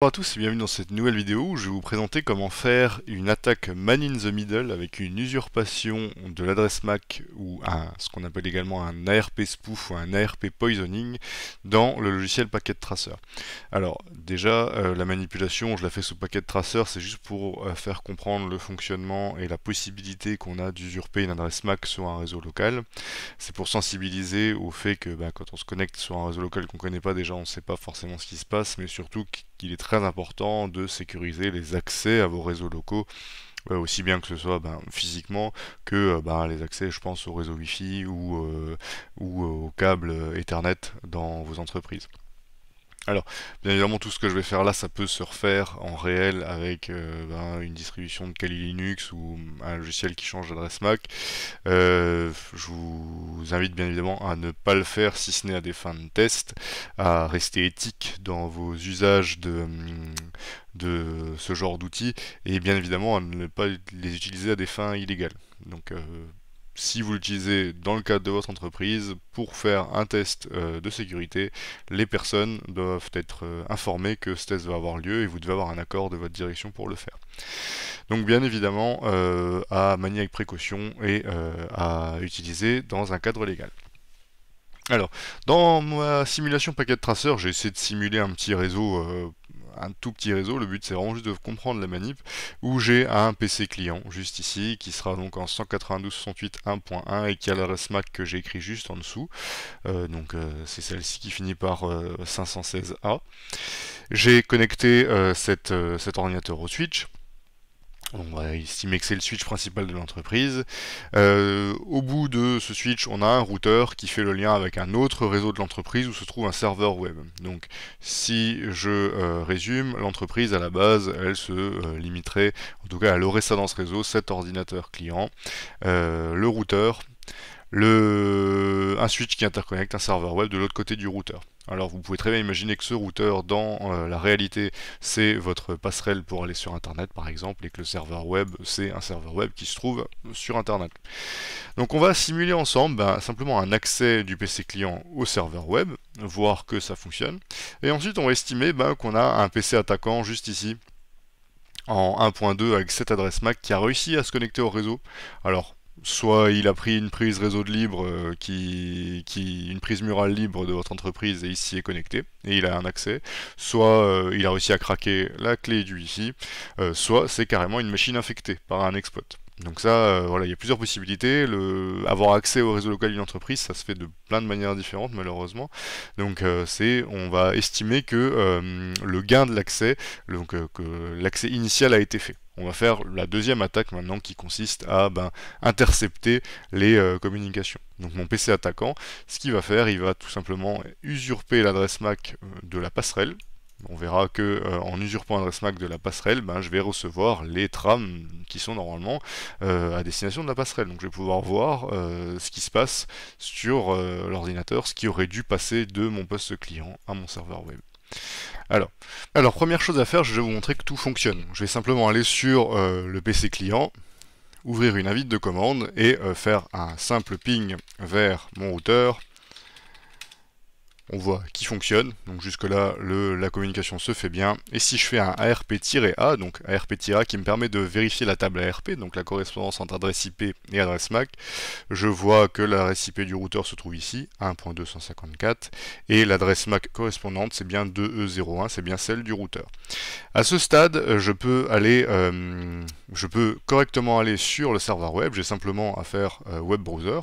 Bonjour à tous et bienvenue dans cette nouvelle vidéo où je vais vous présenter comment faire une attaque man in the middle avec une usurpation de l'adresse MAC ou ce qu'on appelle également un ARP spoof ou un ARP poisoning dans le logiciel Packet Tracer. Alors déjà la manipulation je la fais sous Packet Tracer, c'est juste pour faire comprendre le fonctionnement et la possibilité qu'on a d'usurper une adresse MAC sur un réseau local. C'est pour sensibiliser au fait que quand on se connecte sur un réseau local qu'on ne connaît pas déjà, on ne sait pas forcément ce qui se passe, mais surtout qu'il est très important de sécuriser les accès à vos réseaux locaux, aussi bien que ce soit physiquement que les accès, je pense, au réseau Wi-Fi ou au câble Ethernet dans vos entreprises. Alors, bien évidemment, tout ce que je vais faire là, ça peut se refaire en réel avec une distribution de Kali Linux ou un logiciel qui change d'adresse MAC. Je vous invite bien évidemment à ne pas le faire si ce n'est à des fins de test, à rester éthique dans vos usages de ce genre d'outils et bien évidemment à ne pas les utiliser à des fins illégales. Donc, si vous l'utilisez dans le cadre de votre entreprise pour faire un test de sécurité, les personnes doivent être informées que ce test va avoir lieu et vous devez avoir un accord de votre direction pour le faire. Donc bien évidemment à manier avec précaution et à utiliser dans un cadre légal. Alors, dans ma simulation Packet Tracer, j'ai essayé de simuler un petit réseau, un tout petit réseau. Le but c'est vraiment juste de comprendre la manip, où j'ai un PC client juste ici, qui sera donc en 192.168.1.1 et qui a l'adresse MAC que j'ai écrit juste en dessous. C'est celle-ci qui finit par 516A. J'ai connecté cet ordinateur au switch. On va estimer que c'est le switch principal de l'entreprise. Au bout de ce switch, on a un routeur qui fait le lien avec un autre réseau de l'entreprise où se trouve un serveur web. Donc, si je résume, l'entreprise à la base, elle se limiterait, en tout cas, elle aurait ça dans ce réseau, cet ordinateur client, le routeur, un switch qui interconnecte un serveur web de l'autre côté du routeur. Alors vous pouvez très bien imaginer que ce routeur, dans la réalité, c'est votre passerelle pour aller sur Internet par exemple, et que le serveur web, c'est un serveur web qui se trouve sur Internet. Donc on va simuler ensemble simplement un accès du PC client au serveur web, voir que ça fonctionne, et ensuite on va estimer qu'on a un PC attaquant juste ici, en 1.2 avec cette adresse MAC qui a réussi à se connecter au réseau. Alors, soit il a pris une prise réseau de libre, une prise murale libre de votre entreprise et il s'y est connecté et il a un accès, soit il a réussi à craquer la clé du Wi-Fi, soit c'est carrément une machine infectée par un exploit. Donc ça, voilà, il y a plusieurs possibilités. Avoir accès au réseau local d'une entreprise, ça se fait de plein de manières différentes malheureusement. Donc on va estimer que le gain de l'accès, que l'accès initial a été fait. On va faire la deuxième attaque maintenant qui consiste à intercepter les communications. Donc mon PC attaquant, ce qu'il va faire, il va tout simplement usurper l'adresse MAC de la passerelle. On verra que en usurpant l'adresse MAC de la passerelle, je vais recevoir les trames qui sont normalement à destination de la passerelle. Donc je vais pouvoir voir ce qui se passe sur l'ordinateur, ce qui aurait dû passer de mon poste client à mon serveur web. Alors, première chose à faire, je vais vous montrer que tout fonctionne. Je vais simplement aller sur le PC client, ouvrir une invite de commande et faire un simple ping vers mon routeur. On voit qui fonctionne, donc jusque là la communication se fait bien. Et si je fais un ARP-A, donc ARP-A qui me permet de vérifier la table ARP, donc la correspondance entre adresse IP et adresse MAC, je vois que l'adresse IP du routeur se trouve ici, 1.254, et l'adresse MAC correspondante c'est bien 2E01, c'est bien celle du routeur. À ce stade, je peux correctement aller sur le serveur web, j'ai simplement à faire web browser,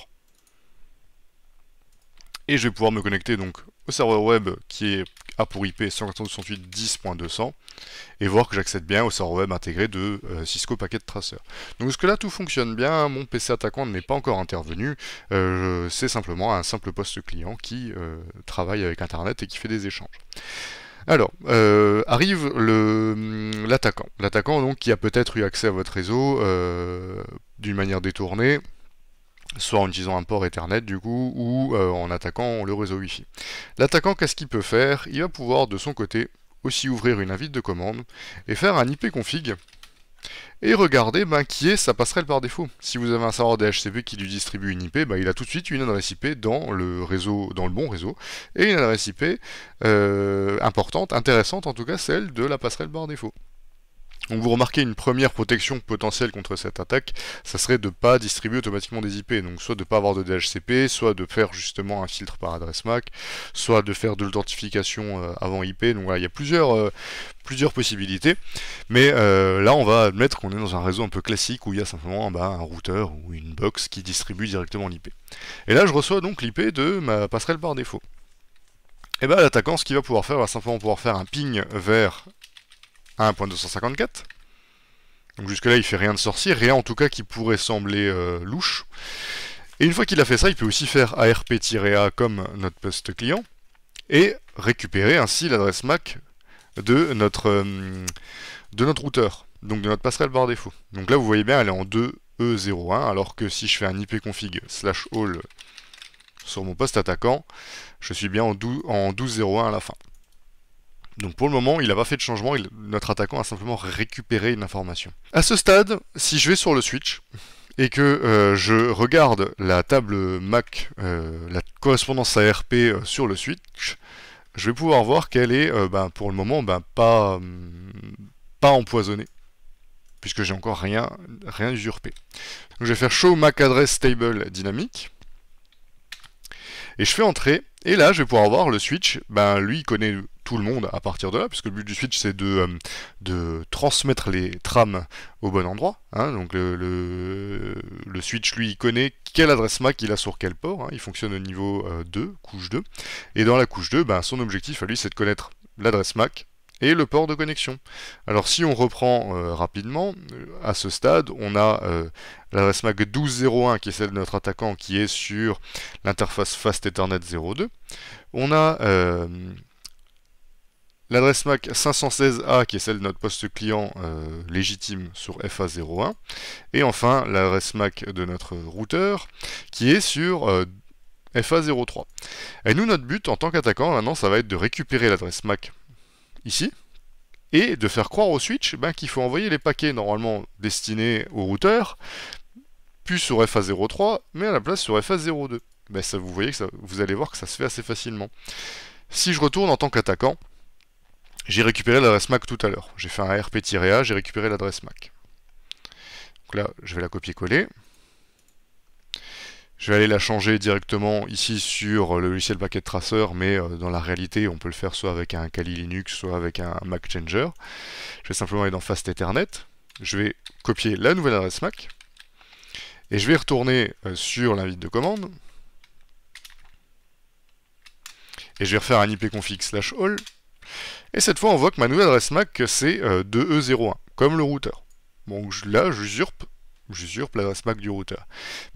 et je vais pouvoir me connecter donc au serveur web qui a pour IP 192.168.10.200 et voir que j'accède bien au serveur web intégré de Cisco Packet Tracer. Donc jusque là tout fonctionne bien, mon PC attaquant n'est pas encore intervenu, c'est simplement un simple poste client qui travaille avec Internet et qui fait des échanges. Alors, arrive l'attaquant. L'attaquant donc qui a peut-être eu accès à votre réseau d'une manière détournée, soit en utilisant un port Ethernet du coup, ou en attaquant le réseau Wi-Fi. L'attaquant, qu'est-ce qu'il peut faire? Il va pouvoir de son côté aussi ouvrir une invite de commande et faire un ipconfig et regardez qui est sa passerelle par défaut. Si vous avez un serveur DHCP qui lui distribue une IP, il a tout de suite une adresse IP dans le réseau, dans le bon réseau, et une adresse IP importante, intéressante en tout cas, celle de la passerelle par défaut. Donc vous remarquez une première protection potentielle contre cette attaque, ça serait de ne pas distribuer automatiquement des IP, donc soit de ne pas avoir de DHCP, soit de faire justement un filtre par adresse MAC, soit de faire de l'authentification avant IP, donc voilà, il y a plusieurs possibilités, mais là on va admettre qu'on est dans un réseau un peu classique où il y a simplement un routeur ou une box qui distribue directement l'IP. Et là je reçois donc l'IP de ma passerelle par défaut. Et l'attaquant, ce qu'il va pouvoir faire, va simplement pouvoir faire un ping vers 1.254. Donc jusque là il fait rien de sorcier, rien en tout cas qui pourrait sembler louche. Et une fois qu'il a fait ça, il peut aussi faire ARP-A comme notre poste client et récupérer ainsi l'adresse MAC de notre routeur, donc de notre passerelle par défaut. Donc là vous voyez bien elle est en 2E01, alors que si je fais un ipconfig /all sur mon poste attaquant, je suis bien en 12.01 à la fin. Donc pour le moment, il n'a pas fait de changement, notre attaquant a simplement récupéré une information. À ce stade, si je vais sur le switch, et que je regarde la table MAC, la correspondance ARP sur le switch, je vais pouvoir voir qu'elle est, pour le moment, pas empoisonnée, puisque j'ai encore rien usurpé. Donc je vais faire show MAC address table dynamique, et je fais entrer, et là je vais pouvoir voir le switch, lui il connaît tout le monde à partir de là, puisque le but du switch c'est de transmettre les trames au bon endroit, hein, donc le switch lui il connaît quelle adresse MAC il a sur quel port, hein, il fonctionne au niveau 2, couche 2, et dans la couche 2, son objectif à lui c'est de connaître l'adresse MAC et le port de connexion. Alors si on reprend rapidement, à ce stade, on a l'adresse MAC 12.01 qui est celle de notre attaquant qui est sur l'interface Fast Ethernet 02. On a l'adresse MAC 516A qui est celle de notre poste client légitime sur FA01. Et enfin l'adresse MAC de notre routeur qui est sur FA03. Et nous notre but en tant qu'attaquant maintenant ça va être de récupérer l'adresse MAC ici, et de faire croire au switch qu'il faut envoyer les paquets normalement destinés au routeur, plus sur FA03, mais à la place sur FA02. Ça, vous voyez que ça, vous allez voir que ça se fait assez facilement. Si je retourne en tant qu'attaquant, j'ai récupéré l'adresse MAC tout à l'heure. J'ai fait un ARP-A, j'ai récupéré l'adresse MAC. Donc là, je vais la copier-coller. Je vais aller la changer directement ici sur le logiciel Packet Tracer, mais dans la réalité, on peut le faire soit avec un Kali Linux, soit avec un Mac Changer. Je vais simplement aller dans Fast Ethernet. Je vais copier la nouvelle adresse MAC. Et je vais retourner sur l'invite de commande. Et je vais refaire un ipconfig /all. Et cette fois, on voit que ma nouvelle adresse MAC, c'est 2E01, comme le routeur. Donc là, j'usurpe l'adresse MAC du routeur.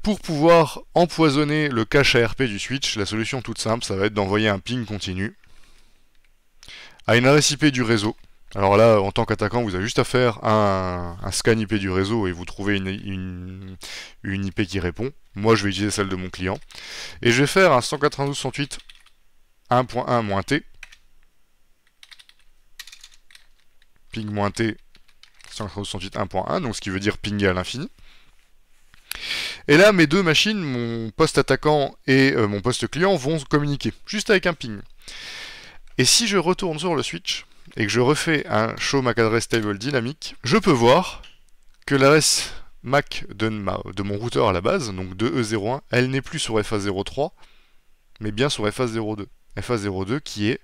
Pour pouvoir empoisonner le cache ARP du switch, la solution toute simple, ça va être d'envoyer un ping continu à une adresse IP du réseau. Alors là, en tant qu'attaquant, vous avez juste à faire un scan IP du réseau et vous trouvez une IP qui répond. Moi, je vais utiliser celle de mon client. Et je vais faire un 192.168.1.1-T. Ping-T 192.168.1.1, donc ce qui veut dire pinguer à l'infini. Et là, mes deux machines, mon poste attaquant et mon poste client, vont communiquer, juste avec un ping. Et si je retourne sur le switch, et que je refais un show MAC address table dynamique, je peux voir que l'adresse MAC de mon routeur à la base, donc 2E01, elle n'est plus sur FA03, mais bien sur FA02. FA02 qui est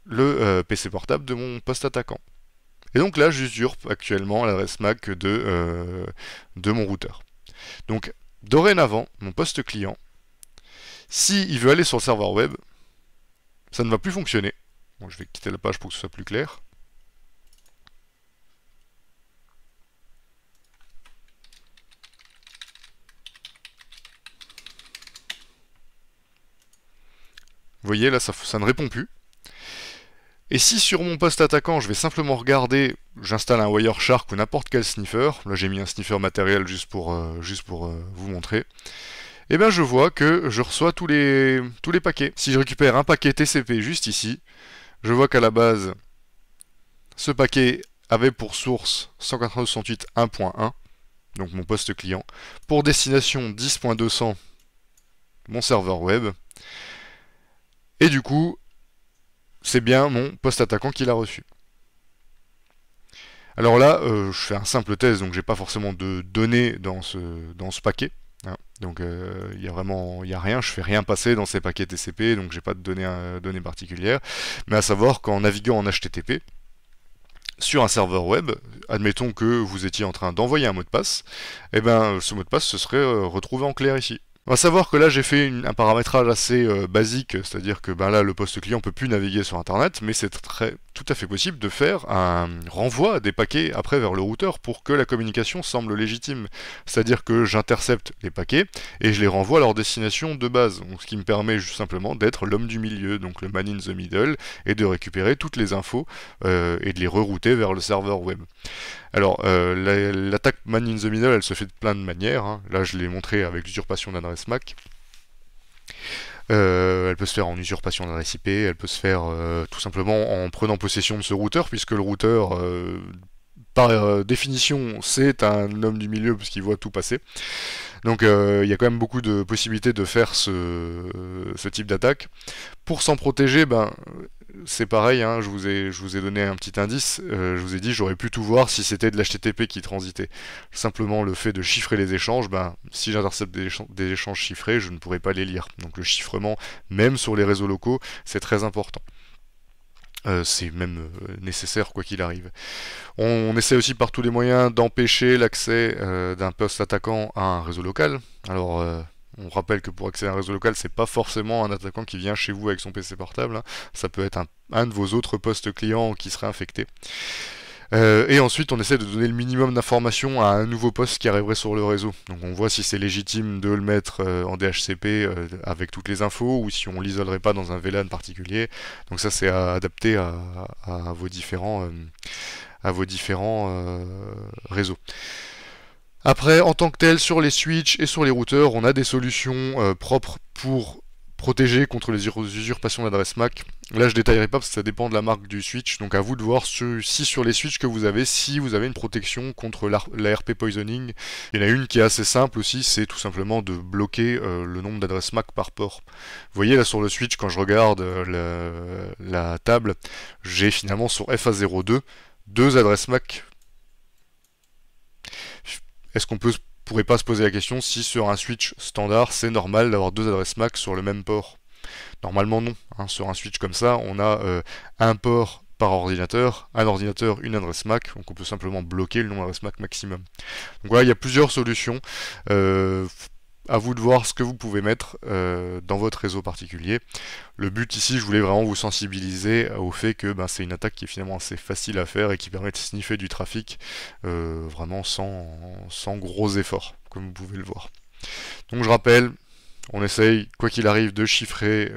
le PC portable de mon poste attaquant. Et donc là, j'usurpe actuellement l'adresse MAC de mon routeur. Donc, dorénavant, mon poste client, s'il veut aller sur le serveur web, ça ne va plus fonctionner. Bon, je vais quitter la page pour que ce soit plus clair. Vous voyez, là, ça ne répond plus. Et si sur mon poste attaquant, je vais simplement regarder, j'installe un Wireshark ou n'importe quel sniffer, là j'ai mis un sniffer matériel juste pour vous montrer, et bien je vois que je reçois tous les paquets. Si je récupère un paquet TCP juste ici, je vois qu'à la base, ce paquet avait pour source 192.168.1.1, donc mon poste client, pour destination 10.200, mon serveur web, et du coup, c'est bien mon poste attaquant qui l'a reçu. Alors là, je fais un simple test, donc j'ai pas forcément de données dans ce paquet. Hein. Donc il y a rien, je fais rien passer dans ces paquets TCP, donc j'ai pas de données particulières. Mais à savoir qu'en naviguant en HTTP, sur un serveur web, admettons que vous étiez en train d'envoyer un mot de passe, et ben ce mot de passe se serait retrouvé en clair ici. On va savoir que là j'ai fait un paramétrage assez basique, c'est-à-dire que ben là le poste client peut plus naviguer sur internet, mais c'est tout à fait possible de faire un renvoi des paquets après vers le routeur pour que la communication semble légitime. C'est-à-dire que j'intercepte les paquets et je les renvoie à leur destination de base, donc, ce qui me permet juste simplement d'être l'homme du milieu, donc le man in the middle, et de récupérer toutes les infos et de les rerouter vers le serveur web. Alors, l'attaque man in the middle, elle se fait de plein de manières. Hein. Là, je l'ai montré avec l'usurpation d'adresse MAC. Elle peut se faire en usurpation d'adresse IP, elle peut se faire tout simplement en prenant possession de ce routeur, puisque le routeur, par définition, c'est un homme du milieu, puisqu'il voit tout passer. Donc il y a quand même beaucoup de possibilités de faire ce type d'attaque. Pour s'en protéger, ben c'est pareil, hein, je vous ai donné un petit indice, je vous ai dit j'aurais pu tout voir si c'était de l'HTTP qui transitait. Simplement le fait de chiffrer les échanges, ben, si j'intercepte des échanges chiffrés, je ne pourrais pas les lire. Donc le chiffrement, même sur les réseaux locaux, c'est très important. C'est même nécessaire quoi qu'il arrive. On essaie aussi par tous les moyens d'empêcher l'accès d'un poste attaquant à un réseau local. Alors on rappelle que pour accéder à un réseau local, c'est pas forcément un attaquant qui vient chez vous avec son PC portable. Hein. Ça peut être un de vos autres postes clients qui serait infecté. Et ensuite, on essaie de donner le minimum d'informations à un nouveau poste qui arriverait sur le réseau. Donc on voit si c'est légitime de le mettre en DHCP avec toutes les infos, ou si on l'isolerait pas dans un VLAN particulier. Donc ça, c'est adapté à vos différents, réseaux. Après, en tant que tel, sur les switches et sur les routeurs, on a des solutions propres pour protéger contre les usurpations d'adresse MAC. Là, je détaillerai pas parce que ça dépend de la marque du switch, donc à vous de voir si sur les switches que vous avez, si vous avez une protection contre l'ARP poisoning. Il y en a une qui est assez simple aussi, c'est tout simplement de bloquer le nombre d'adresses MAC par port. Vous voyez là sur le switch, quand je regarde la table, j'ai finalement sur FA02 deux adresses MAC. Est-ce qu'on pourrait pas se poser la question si sur un switch standard, c'est normal d'avoir deux adresses MAC sur le même port? Normalement non. Hein. Sur un switch comme ça, on a un port par ordinateur, une adresse MAC, donc on peut simplement bloquer le nombre d'adresses MAC maximum. Donc voilà, il y a plusieurs solutions. À vous de voir ce que vous pouvez mettre dans votre réseau particulier. Le but ici, je voulais vraiment vous sensibiliser au fait que c'est une attaque qui est finalement assez facile à faire et qui permet de sniffer du trafic vraiment sans gros efforts, comme vous pouvez le voir. Donc je rappelle, on essaye, quoi qu'il arrive, de chiffrer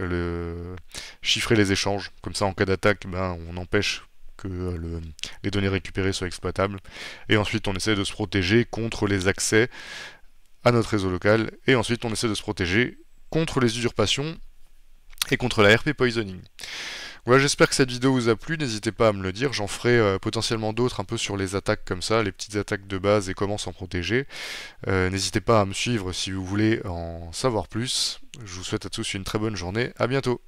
les échanges. Comme ça, en cas d'attaque, on empêche que les données récupérées soient exploitables. Et ensuite, on essaie de se protéger contre les accès à notre réseau local, et ensuite on essaie de se protéger contre les usurpations et contre la RP poisoning. Voilà, j'espère que cette vidéo vous a plu, n'hésitez pas à me le dire, j'en ferai potentiellement d'autres un peu sur les attaques comme ça, les petites attaques de base et comment s'en protéger. N'hésitez pas à me suivre si vous voulez en savoir plus. Je vous souhaite à tous une très bonne journée, à bientôt.